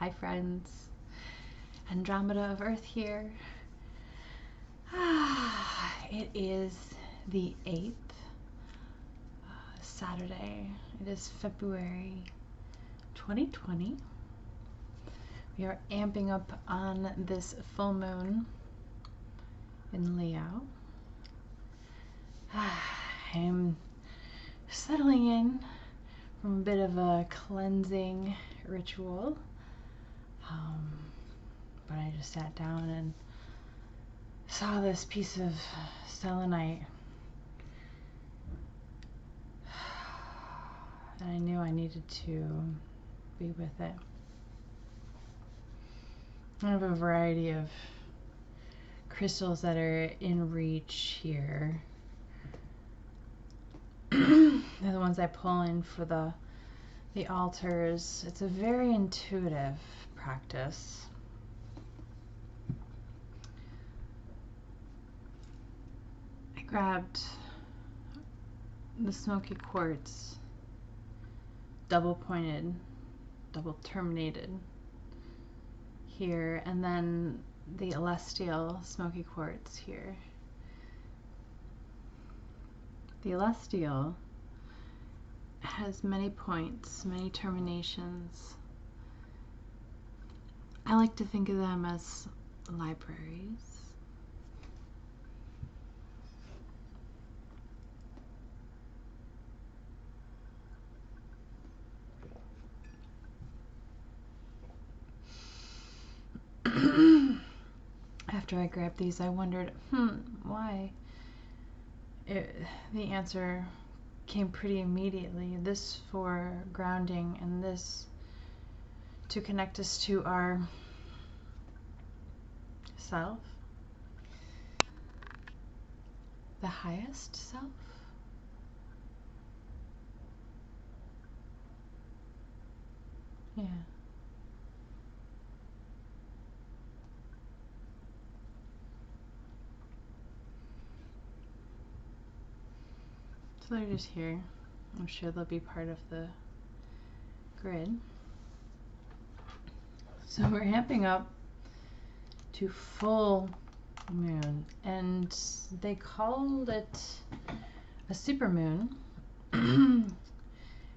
Hi friends, Andromeda of Earth here. It is the 8th, Saturday. It is February 2020. We are amping up on this full moon in Leo. I'm settling in from a bit of a cleansing ritual. But I just sat down and saw this piece of selenite, and I knew I needed to be with it. I have a variety of crystals that are in reach here. They're the ones I pull in for the altars. It's a very intuitive practice. I grabbed the smoky quartz, double pointed, double terminated here, and then the celestial smoky quartz here. The celestial has many points, many terminations. I like to think of them as libraries. After I grabbed these, I wondered, why? The answer came pretty immediately. This for grounding, and this to connect us to our self, the highest self. Yeah. So they're just here. I'm sure they'll be part of the grid. So we're amping up to full moon, and they called it a supermoon.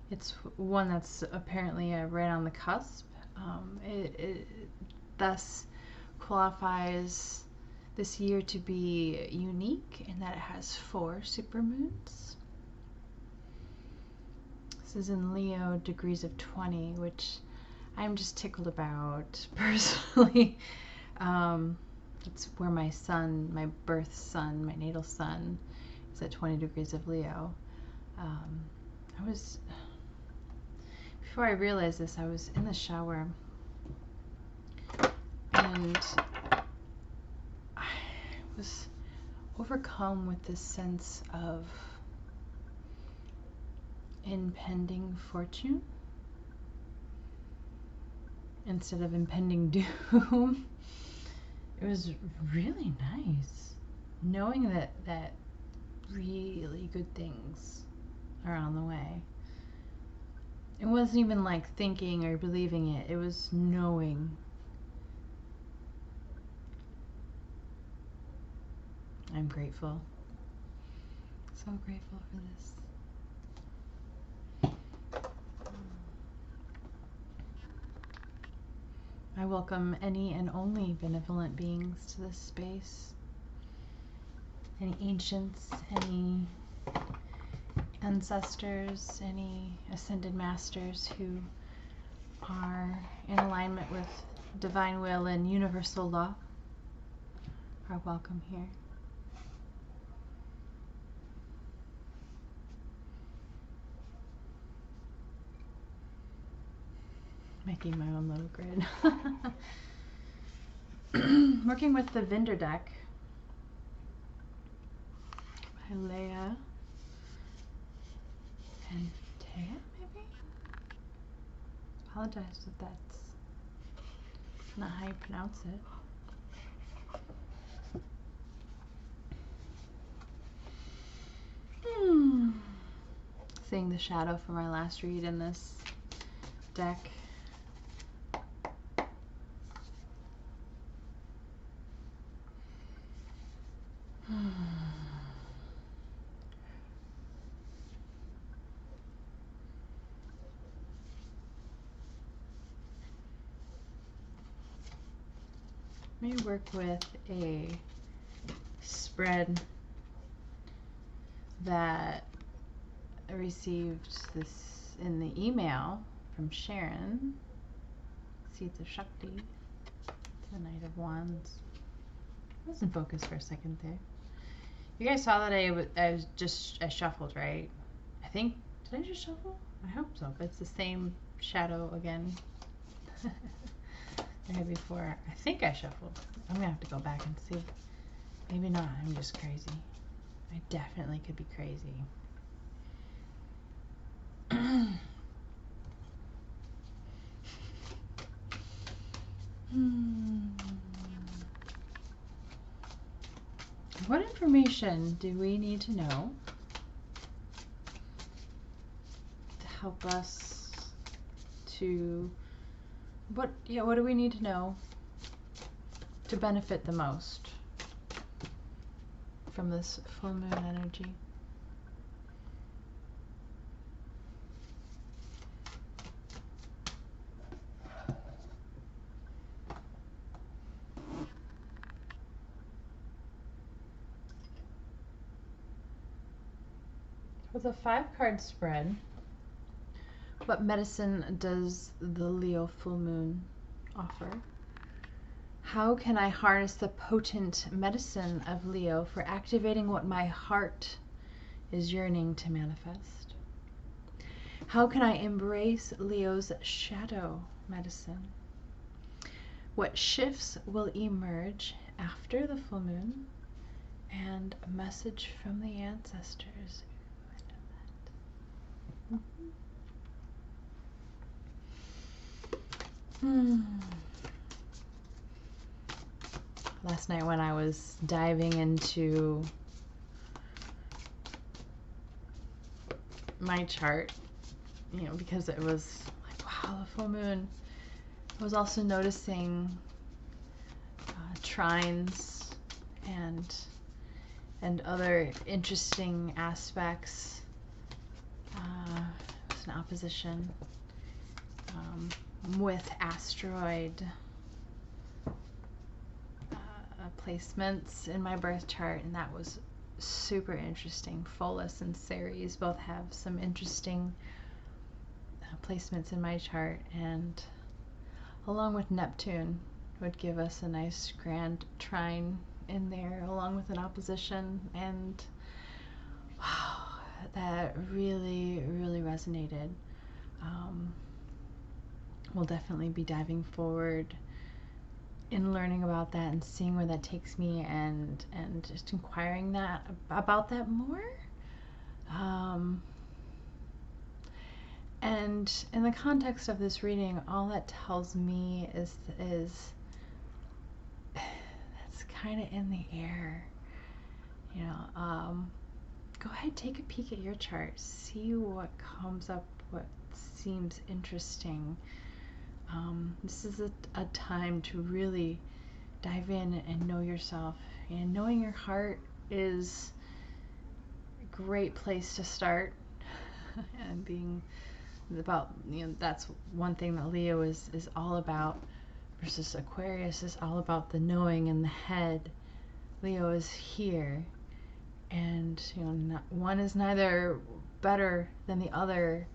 It's one that's apparently right on the cusp. It thus qualifies this year to be unique in that it has 4 supermoons. This is in Leo degrees of 20, which I'm just tickled about personally. That's where my sun, my birth sun, my natal sun is at 20 degrees of Leo. Before I realized this, I was in the shower and I was overcome with this sense of impending fortune instead of impending doom. It was really nice knowing that really good things are on the way. It wasn't even like thinking or believing it. It was knowing. I'm grateful. So grateful for this. I welcome any and only benevolent beings to this space. Any ancients, any ancestors, any ascended masters who are in alignment with divine will and universal law are welcome here. Making my own little grid. Working with the Vindur Deck by Leia and Taya, maybe? Apologize if that's not how you pronounce it. Seeing the shadow from our last read in this deck. Let me work with a spread that I received this in the email from Sharon. Seeds of Shakti. The Knight of Wands. I was in focus for a second there. You guys saw that I shuffled, right? I think, did I just shuffle? I hope so, but it's the same shadow again. I had before. I think I shuffled. I'm gonna have to go back and see. Maybe not. I'm just crazy. I definitely could be crazy. What information do we need to know to help us to what do we need to know to benefit the most from this full moon energy? With a 5-card spread, what medicine does the Leo full moon offer? How can I harness the potent medicine of Leo for activating what my heart is yearning to manifest? How can I embrace Leo's shadow medicine? What shifts will emerge after the full moon? And a message from the ancestors. Last night when I was diving into my chart, because it was like, wow, the full moon, I was also noticing trines and other interesting aspects. It's an opposition with asteroid placements in my birth chart, and that was super interesting. Pholus and Ceres both have some interesting placements in my chart, and along with Neptune would give us a nice grand trine in there, along with an opposition, and wow, that really, really resonated. We'll definitely be diving forward in learning about that and seeing where that takes me, and just inquiring about that more. And in the context of this reading, all that tells me is that's kind of in the air. Go ahead, take a peek at your chart, see what comes up, what seems interesting. This is a time to really dive in and know yourself, and knowing your heart is a great place to start. And being about, that's one thing that Leo is all about, versus Aquarius is all about the knowing in the head. Leo is here, and one is neither better than the other.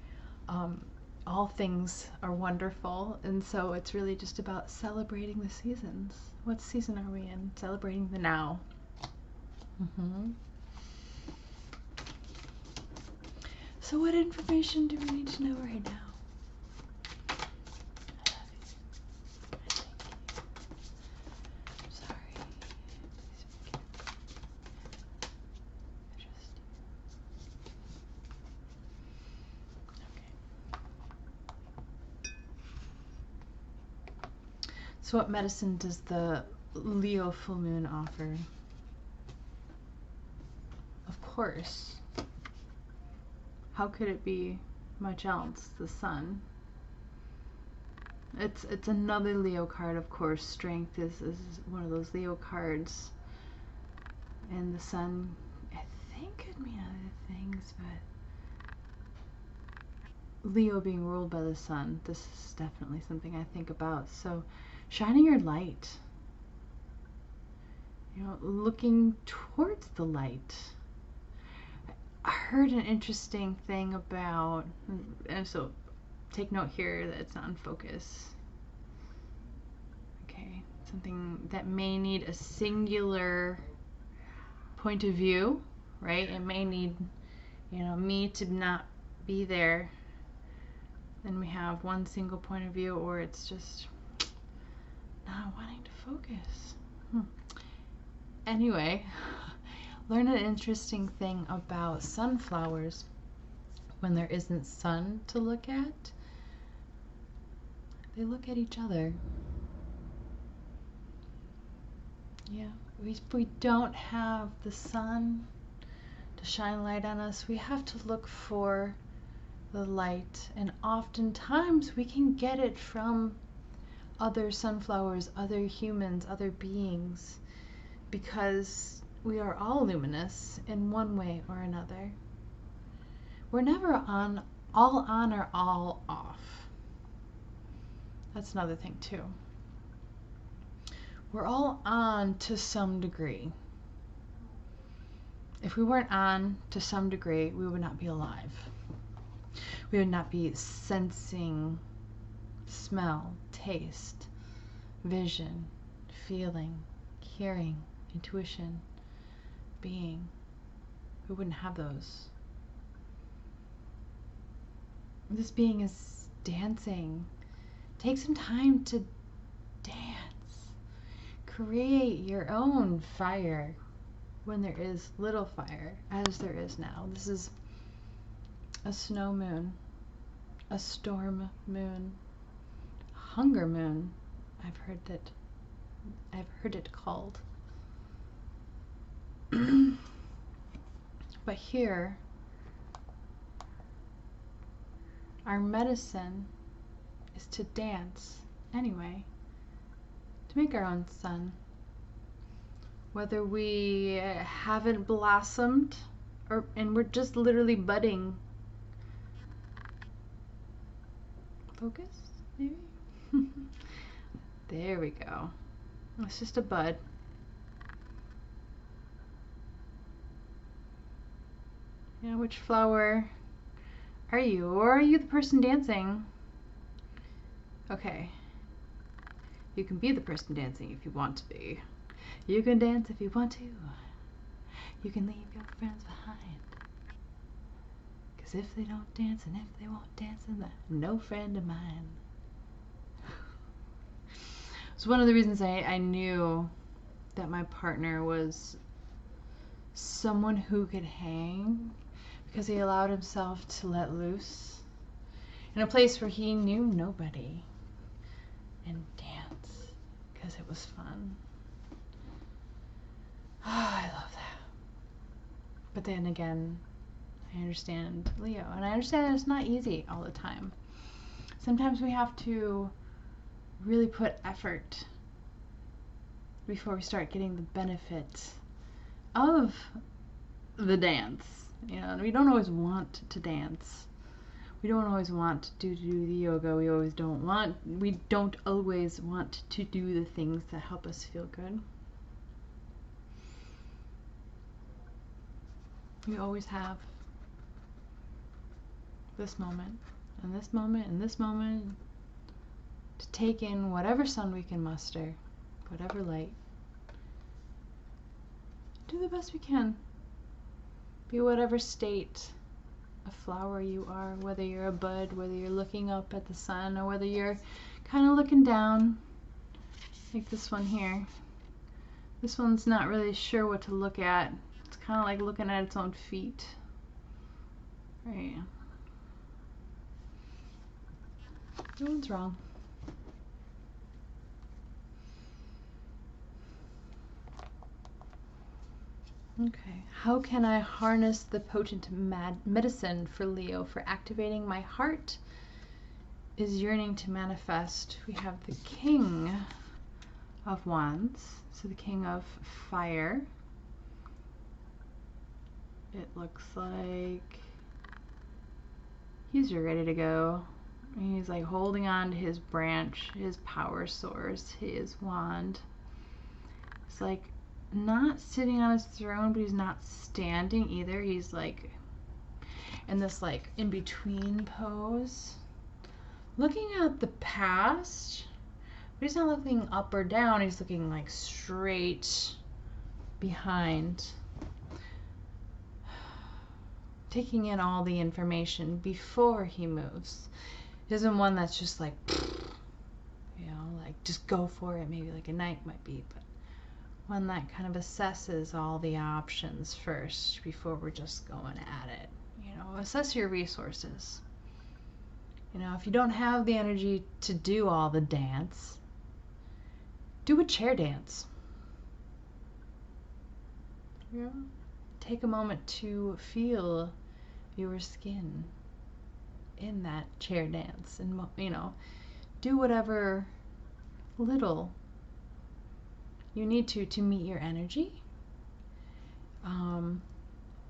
All things are wonderful, and so it's really just about celebrating the seasons. What season are we in? Celebrating the now. So what information do we need to know right now? So what medicine does the Leo full moon offer? Of course. How could it be much else? The sun. It's another Leo card, of course. Strength is one of those Leo cards. And the sun, I think, could mean other things, but Leo being ruled by the sun, this is definitely something I think about. So shining your light, looking towards the light. I heard an interesting thing about, and so take note here that it's not in focus. Okay, something that may need a singular point of view, right? It may need, me to not be there. Then we have one single point of view, or it's just not wanting to focus. Anyway, learn an interesting thing about sunflowers. When there isn't sun to look at, they look at each other. Yeah, we don't have the sun to shine light on us. We have to look for the light, and oftentimes we can get it from other sunflowers, other humans, other beings, because we are all luminous in one way or another. We're never all on or all off. That's another thing too. We're all on to some degree. If we weren't on to some degree, we would not be alive. We would not be sensing, smell, taste, vision, feeling, hearing, intuition, being. We wouldn't have those. This being is dancing. Take some time to dance. Create your own fire when there is little fire, as there is now. This is a snow moon, a storm moon, a hunger moon, I've heard it called. But here, our medicine is to dance anyway, to make our own sun. Whether we haven't blossomed and we're just literally budding. Focus, maybe? There we go. It's just a bud. Which flower are you? Or are you the person dancing? Okay. You can be the person dancing if you want to be. You can dance if you want to. You can leave your friends behind. Because if they don't dance and if they won't dance, then they're no friend of mine. So one of the reasons I knew that my partner was someone who could hang, because he allowed himself to let loose in a place where he knew nobody, and dance because it was fun. Oh, I love that. But then again, I understand Leo, and I understand that it's not easy all the time. Sometimes we have to really put effort before we start getting the benefit of the dance. We don't always want to dance. We don't always want to do the yoga. We don't always want to do the things that help us feel good. We always have this moment, and this moment, and this moment, to take in whatever sun we can muster, whatever light. Do the best we can. Be whatever state of flower you are, whether you're a bud, whether you're looking up at the sun, or whether you're kind of looking down, like this one here. This one's not really sure what to look at. It's kind of like looking at its own feet. Right. No one's wrong. Okay, how can I harness the potent medicine for Leo? For activating my heart is yearning to manifest. We have the King of Wands, so the King of Fire. It looks like he's ready to go. He's like holding on to his branch, his power source, his wand. It's like not sitting on his throne, but he's not standing either. He's like in this like in between pose, looking at the past, but he's not looking up or down. He's looking like straight behind, taking in all the information before he moves. He isn't one that's just like, you know, like just go for it. Maybe like a knight might be, but one that kind of assesses all the options first before we're just going at it. You know, assess your resources. You know, if you don't have the energy to do all the dance, do a chair dance. Yeah. Take a moment to feel your skin in that chair dance, and you know, do whatever little you need to meet your energy,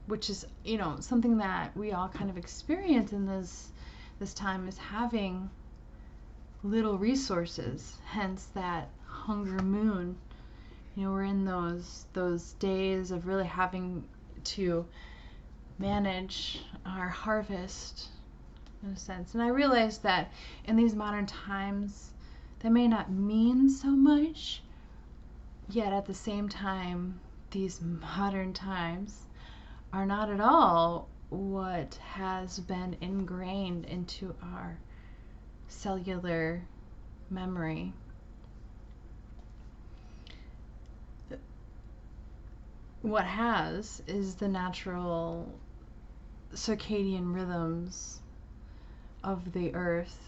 which is, you know, something that we all kind of experience in this time, is having little resources, hence that hunger moon. You know, we're in those days of really having to manage our harvest in a sense. And I realize that in these modern times that may not mean so much, yet at the same time these modern times are not at all what has been ingrained into our cellular memory. What has is the natural circadian rhythms of the earth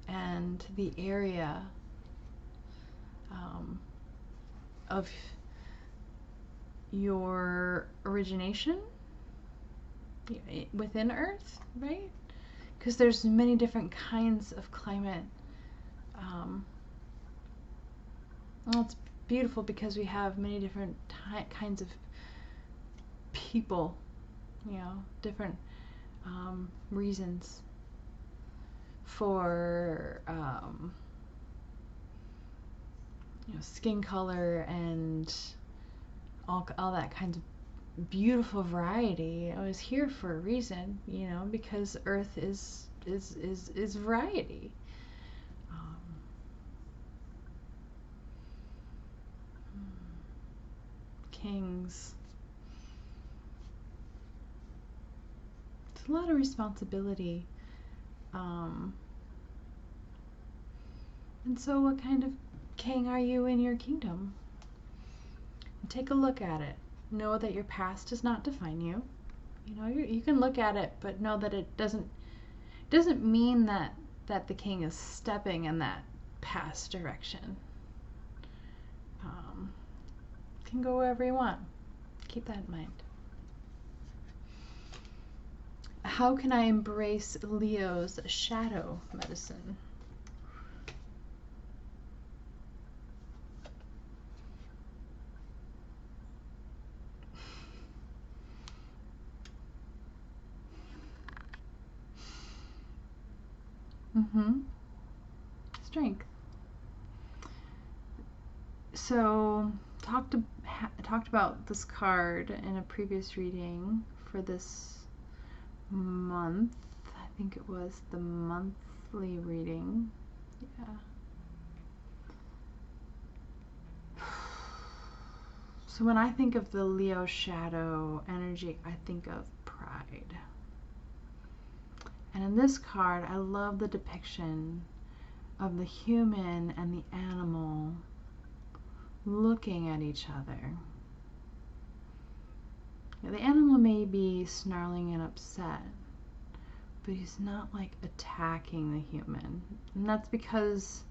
and the area of your origination within earth, right? Because there's many different kinds of climate. Well, it's beautiful because we have many different kinds of people, you know, different reasons for you know, skin color and all that kind of beautiful variety. I was here for a reason, you know, because Earth is variety. Kings. It's a lot of responsibility. And so what kind of king are you in your kingdom? Take a look at it. Know that your past does not define you. You know, you can look at it, but know that it doesn't mean that the king is stepping in that past direction. Can go wherever you want. Keep that in mind. How can I embrace Leo's shadow medicine? Strength. So talked about this card in a previous reading for this month. I think it was the monthly reading. Yeah. So when I think of the Leo shadow energy, I think of pride. And in this card, I love the depiction of the human and the animal looking at each other. Now, the animal may be snarling and upset, but he's not like attacking the human. And that's because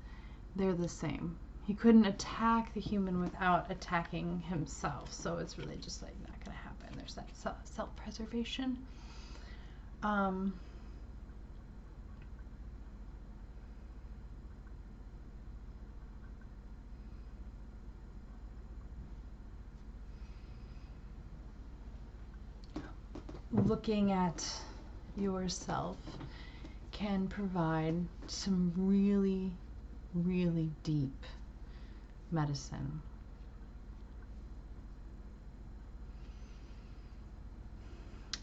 they're the same. He couldn't attack the human without attacking himself. So it's really just like not going to happen. There's that self-preservation. Looking at yourself can provide some really, really deep medicine.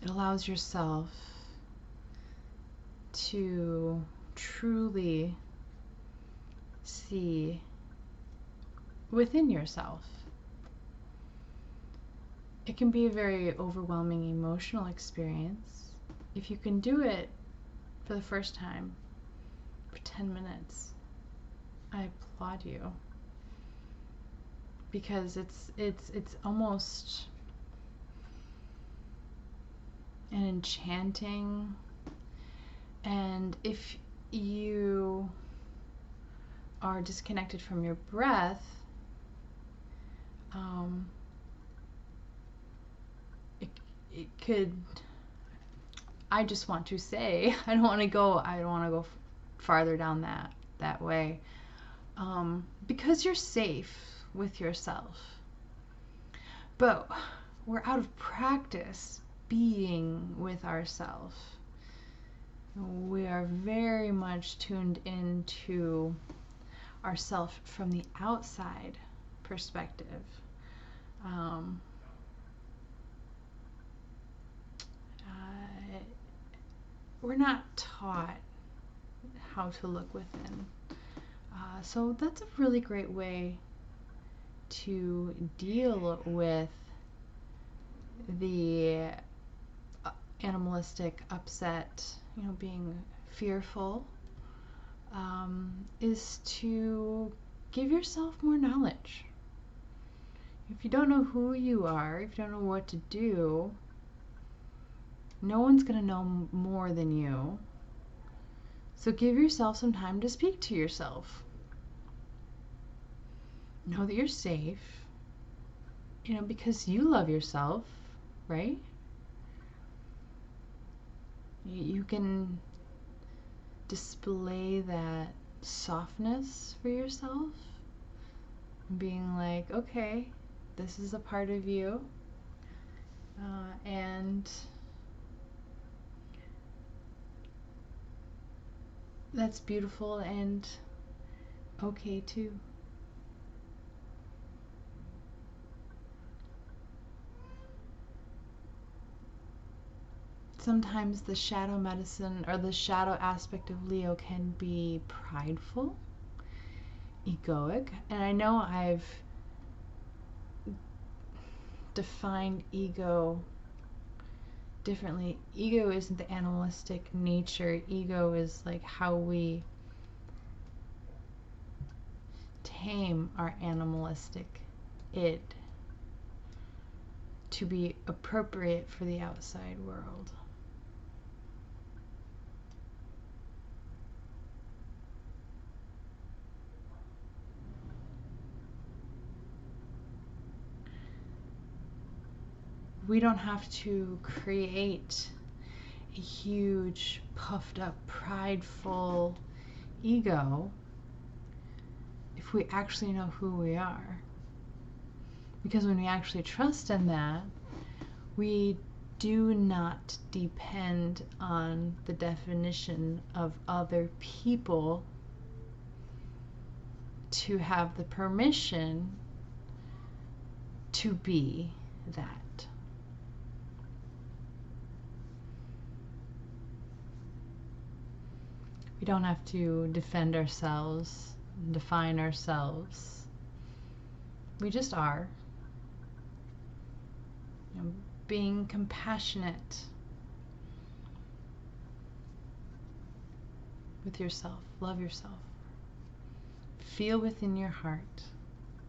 It allows yourself to truly see within yourself. It can be a very overwhelming emotional experience. If you can do it for the first time for 10 minutes, I applaud you, because it's almost an enchanting, and if you are disconnected from your breath, it could, I just want to say, I don't want to go farther down that way, because you're safe with yourself. But we're out of practice being with ourselves. We are very much tuned into ourself from the outside perspective. We're not taught how to look within. So that's a really great way to deal with the animalistic upset, being fearful, is to give yourself more knowledge. If you don't know who you are, if you don't know what to do, no one's going to know more than you. So give yourself some time to speak to yourself. Know that you're safe, because you love yourself, right? You can display that softness for yourself, being like, okay, this is a part of you, and that's beautiful and okay too. Sometimes the shadow medicine, or the shadow aspect of Leo, can be prideful, egoic, and I know I've defined ego differently. Ego isn't the animalistic nature. Ego is like how we tame our animalistic id to be appropriate for the outside world. We don't have to create a huge, puffed up, prideful ego if we actually know who we are. Because when we actually trust in that, we do not depend on the definition of other people to have the permission to be that. We don't have to defend ourselves, define ourselves. We just are. Being compassionate with yourself. Love yourself. Feel within your heart.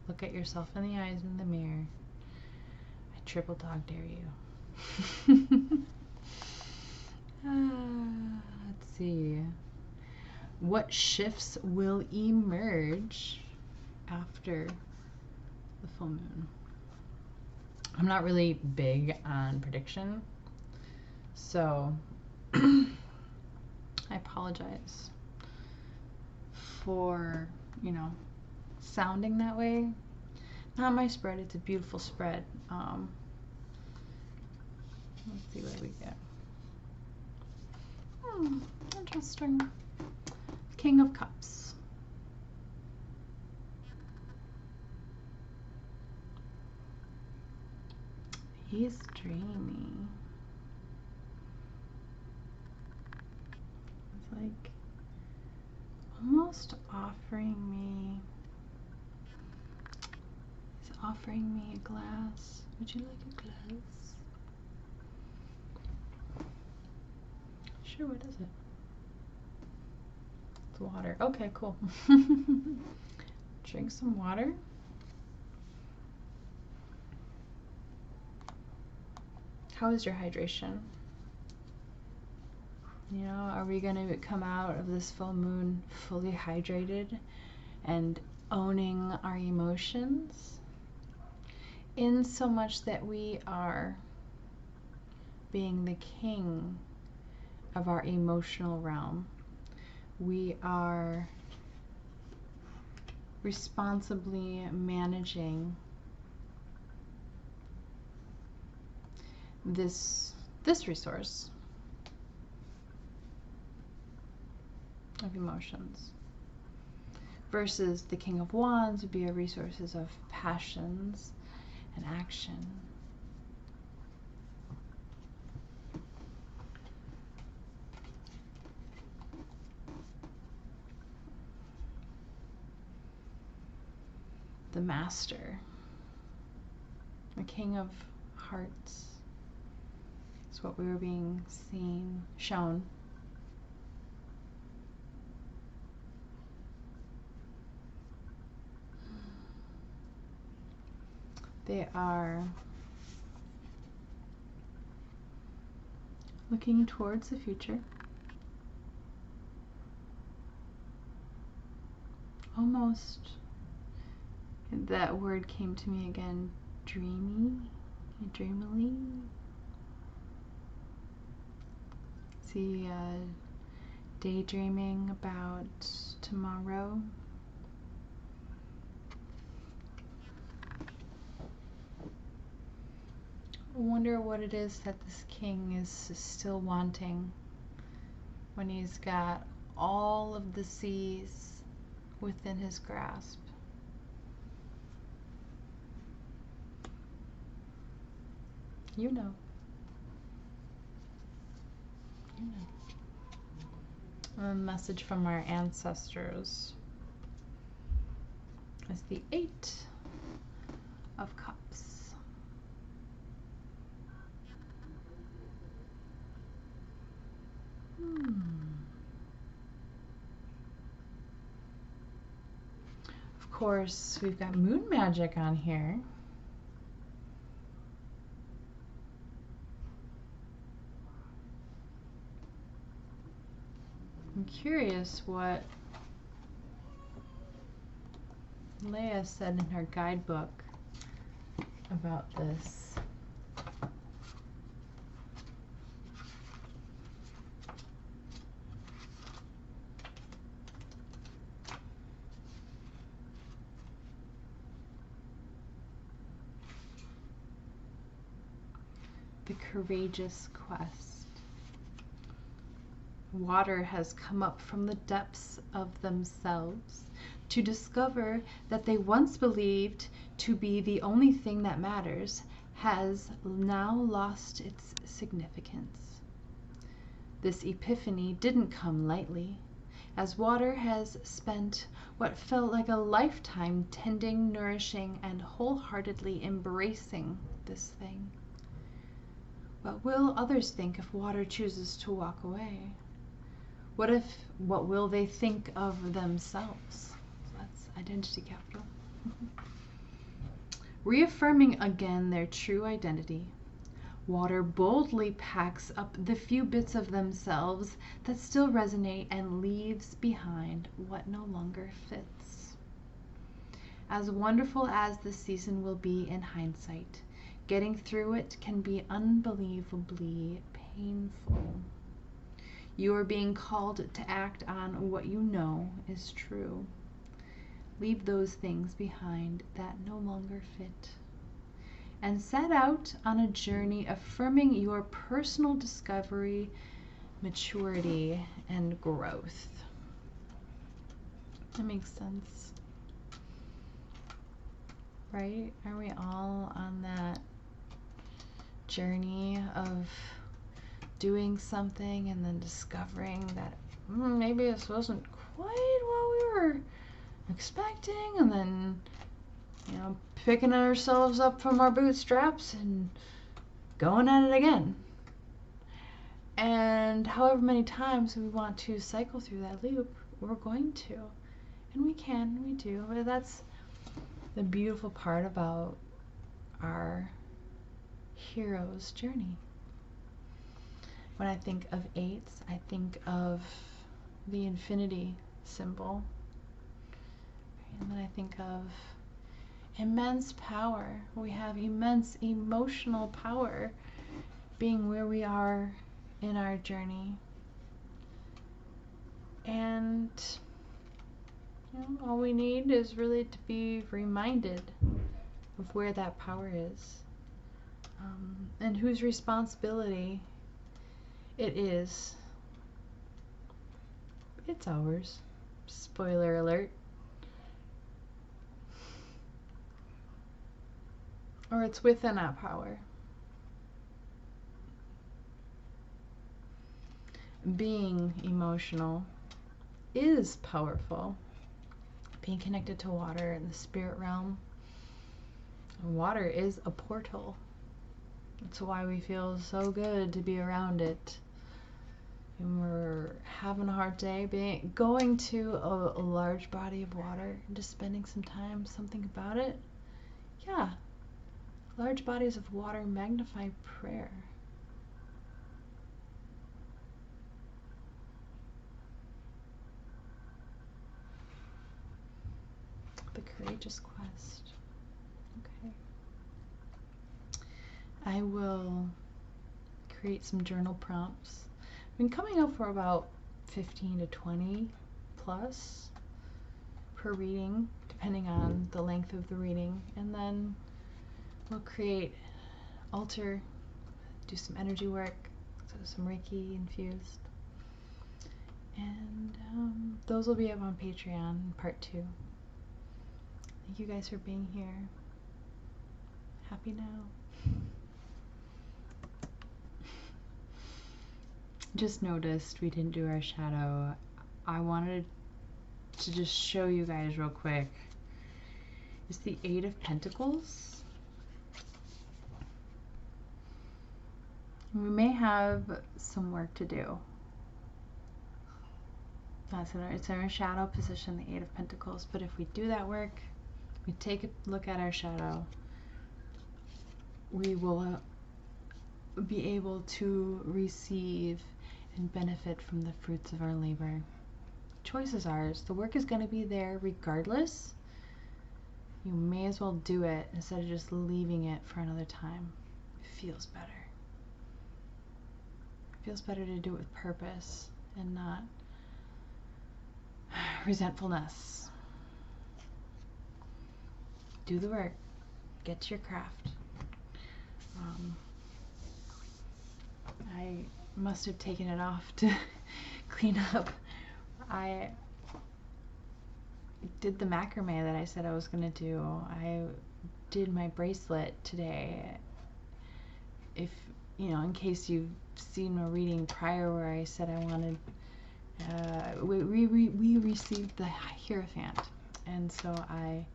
Look at yourself in the eyes in the mirror. I triple dog dare you. Let's see. What shifts will emerge after the full moon? I'm not really big on prediction, so I apologize for, sounding that way. Not my spread, it's a beautiful spread. Let's see what we get. Interesting. King of Cups. He's dreamy. like almost offering me, he's offering me a glass. Would you like a glass? Sure, what is it? It's water. Okay, cool. Drink some water. How is your hydration? You know, are we going to come out of this full moon fully hydrated and owning our emotions? In so much that we are being the king of our emotional realm. We are responsibly managing this resource of emotions, versus the King of Wands would be our resources of passions and action. The Master, the King of Hearts, is what we were being shown. They are looking towards the future, almost, that word came to me again, dreamily. See, daydreaming about tomorrow. I wonder what it is that this king is still wanting when he's got all of the seas within his grasp. You know. You know. A message from our ancestors is the 8 of Cups. Of course, we've got moon magic on here. I'm curious what Leia said in her guidebook about this. The courageous quest. Water has come up from the depths of themselves to discover that they once believed to be the only thing that matters has now lost its significance. This epiphany didn't come lightly, as water has spent what felt like a lifetime tending, nourishing, and wholeheartedly embracing this thing. What will others think if water chooses to walk away? What will they think of themselves? That's identity capital. Reaffirming again their true identity, water boldly packs up the few bits of themselves that still resonate and leaves behind what no longer fits. As wonderful as the season will be in hindsight, getting through it can be unbelievably painful. You are being called to act on what you know is true. Leave those things behind that no longer fit, and set out on a journey affirming your personal discovery, maturity, and growth. That makes sense, right? Are we all on that journey of doing something and then discovering that maybe this wasn't quite what we were expecting, and then, picking ourselves up from our bootstraps and going at it again. And however many times we want to cycle through that loop, we're going to. And we do. But that's the beautiful part about our hero's journey. When I think of 8s, I think of the infinity symbol. And then I think of immense power. We have immense emotional power being where we are in our journey. And all we need is really to be reminded of where that power is, and whose responsibility it is. It's ours. Spoiler alert. Or it's within that power. Being emotional is powerful. Being connected to water in the spirit realm. Water is a portal. That's why we feel so good to be around it. When we're having a hard day, going to a large body of water and just spending some time, something about it. Yeah, large bodies of water magnify prayer. The courageous quest. Okay. I will create some journal prompts. I've been coming up for about 15 to 20 plus per reading, depending on the length of the reading. And then we'll create, altar, do some energy work, so some Reiki infused. And those will be up on Patreon, part 2. Thank you guys for being here. Happy now. Just noticed we didn't do our shadow. I wanted to just show you guys real quick. It's the 8 of Pentacles. We may have some work to do. It's in our shadow position, the 8 of Pentacles. But if we do that work, we take a look at our shadow, we will be able to receive and benefit from the fruits of our labor. Choice is ours. The work is going to be there regardless. You may as well do it instead of just leaving it for another time. It feels better. It feels better to do it with purpose and not resentfulness. Do the work. Get to your craft. I must have taken it off to clean up. I did the macrame that I said I was going to do. I did my bracelet today. If, in case you've seen a reading prior where I said I wanted, we received the Hierophant. And so I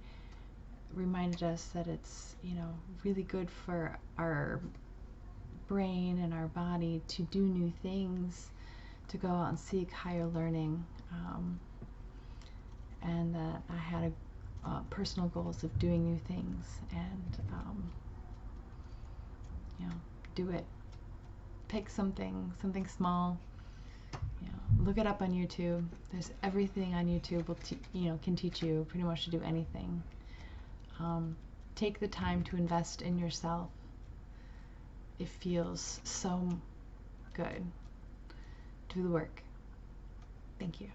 reminded us that it's, really good for our brain and our body to do new things, to go out and seek higher learning, and that I had personal goals of doing new things, and do it. Pick something small. Look it up on YouTube. There's everything on YouTube can teach you pretty much to do anything. Take the time to invest in yourself. It feels so good. Do the work. Thank you.